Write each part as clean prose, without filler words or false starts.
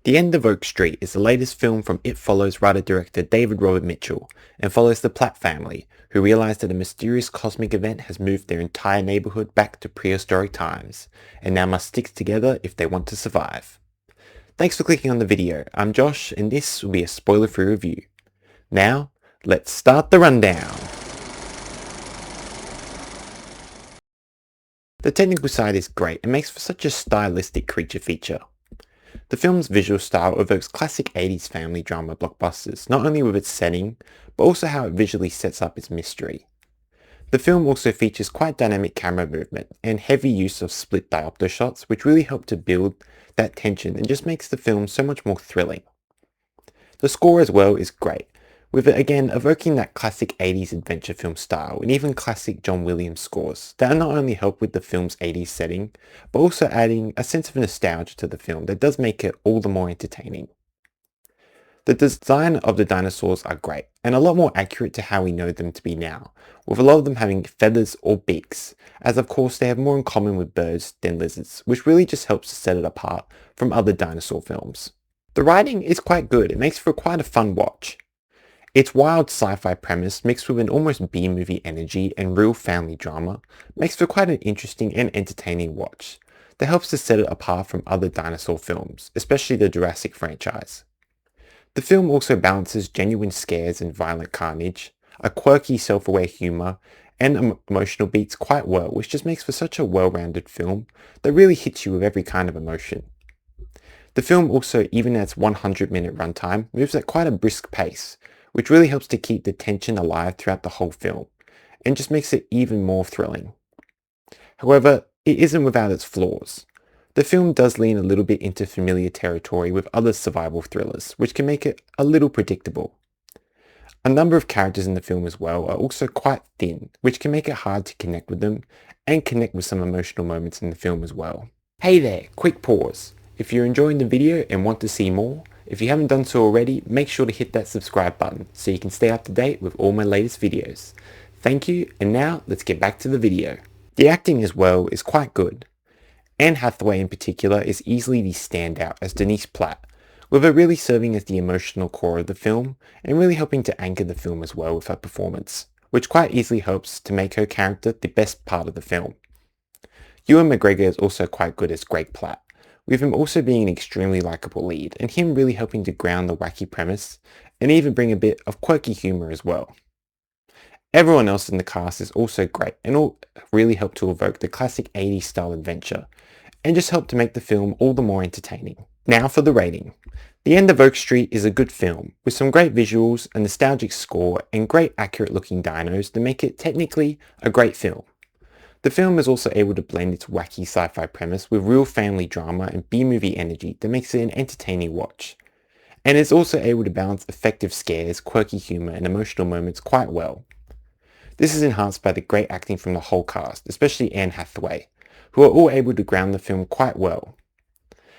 The End of Oak Street is the latest film from It Follows writer-director David Robert Mitchell and follows the Platt family, who realize that a mysterious cosmic event has moved their entire neighborhood back to prehistoric times, and now must stick together if they want to survive. Thanks for clicking on the video. I'm Josh, and this will be a spoiler-free review. Now, let's start the rundown. The technical side is great and makes for such a stylistic creature feature. The film's visual style evokes classic 80s family drama blockbusters, not only with its setting, but also how it visually sets up its mystery. The film also features quite dynamic camera movement and heavy use of split diopter shots, which really help to build that tension and just makes the film so much more thrilling. The score as well is great, with it again evoking that classic 80s adventure film style and even classic John Williams scores that not only help with the film's 80s setting, but also adding a sense of nostalgia to the film that does make it all the more entertaining. The design of the dinosaurs are great, and a lot more accurate to how we know them to be now, with a lot of them having feathers or beaks, as of course they have more in common with birds than lizards, which really just helps to set it apart from other dinosaur films. The writing is quite good, it makes for quite a fun watch. Its wild sci-fi premise mixed with an almost B-movie energy and real family drama makes for quite an interesting and entertaining watch that helps to set it apart from other dinosaur films, especially the Jurassic franchise. The film also balances genuine scares and violent carnage, a quirky self-aware humour, and emotional beats quite well, which just makes for such a well-rounded film that really hits you with every kind of emotion. The film also, even at its 100-minute runtime, moves at quite a brisk pace, which really helps to keep the tension alive throughout the whole film, and just makes it even more thrilling. However, it isn't without its flaws. The film does lean a little bit into familiar territory with other survival thrillers, which can make it a little predictable. A number of characters in the film as well are also quite thin, which can make it hard to connect with them, and connect with some emotional moments in the film as well. Hey there, quick pause. If you're enjoying the video and want to see more, if you haven't done so already, make sure to hit that subscribe button so you can stay up to date with all my latest videos. Thank you, and now let's get back to the video. The acting as well is quite good. Anne Hathaway in particular is easily the standout as Denise Platt, with her really serving as the emotional core of the film and really helping to anchor the film as well with her performance, which quite easily helps to make her character the best part of the film. Ewan McGregor is also quite good as Greg Platt, with him also being an extremely likable lead and him really helping to ground the wacky premise and even bring a bit of quirky humour as well. Everyone else in the cast is also great and all really help to evoke the classic 80s style adventure and just help to make the film all the more entertaining. Now for the rating. The End of Oak Street is a good film with some great visuals, a nostalgic score and great accurate looking dinos to make it technically a great film. The film is also able to blend its wacky sci-fi premise with real family drama and B-movie energy that makes it an entertaining watch. And is also able to balance effective scares, quirky humour and emotional moments quite well. This is enhanced by the great acting from the whole cast, especially Anne Hathaway, who are all able to ground the film quite well.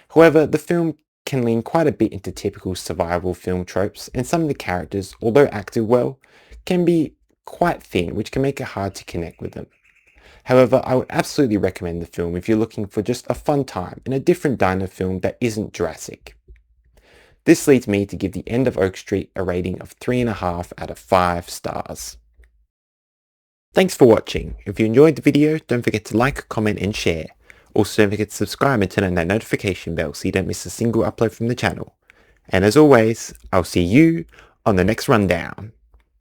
However, the film can lean quite a bit into typical survival film tropes, and some of the characters, although acted well, can be quite thin, which can make it hard to connect with them. However, I would absolutely recommend the film if you're looking for just a fun time in a different dino film that isn't Jurassic. This leads me to give The End of Oak Street a rating of 3.5 out of 5 stars. Thanks for watching. If you enjoyed the video, don't forget to like, comment and share. Also don't forget to subscribe and turn on that notification bell so you don't miss a single upload from the channel. And as always, I'll see you on the next rundown.